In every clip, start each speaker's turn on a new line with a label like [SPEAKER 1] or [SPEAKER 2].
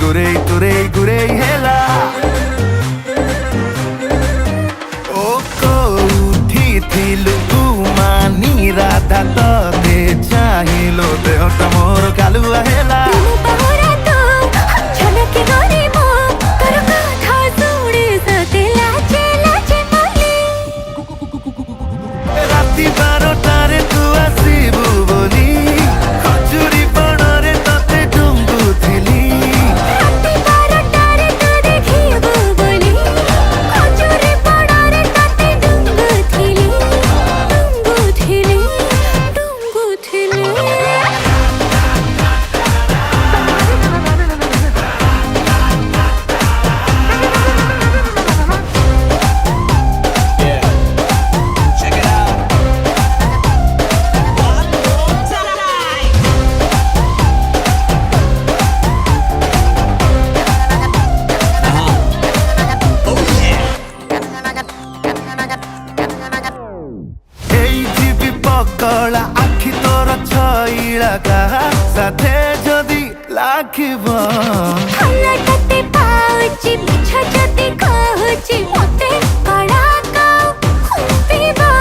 [SPEAKER 1] Gurei, gurei, gurei, hela O kouthi thilu mani radha tote chahilo dehota mor kalua hela Rati 12টারে tu asibu boli khajuri banare tote dungu thili কলা আখি তোর ছইলা কাহা সাথে যদি লাখিব
[SPEAKER 2] হালাটাতে পাউচি মিছা যদি কহুচি মতে কড়া কাউ খুঁপিবা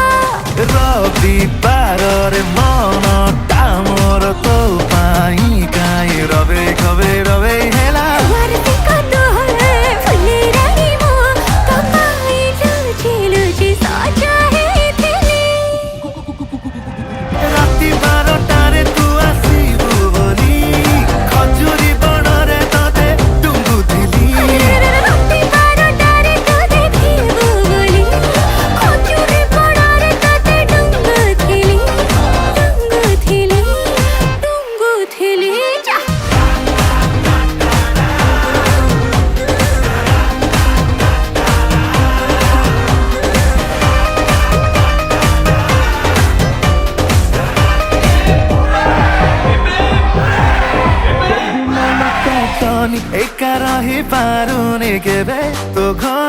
[SPEAKER 1] রবিবারে মনটা মোর তো পাই কাই রবে কবে রবে হেলা
[SPEAKER 2] ওয়ারতি কতো হলে ফুলে রাখিব তো পাই লুচি লুচি সাজা হেইথিলি
[SPEAKER 1] রাতি 12টারে তু আসিবু বলি খজুরি বণরে তোতে ডুঙ্গু থিলি
[SPEAKER 2] রাতি 12টারে তো দেখিব বলি খজুরি বণরে তোতে ডুঙ্গু থিলি যা
[SPEAKER 1] একা রহি পারুনি কেবে তো ঘর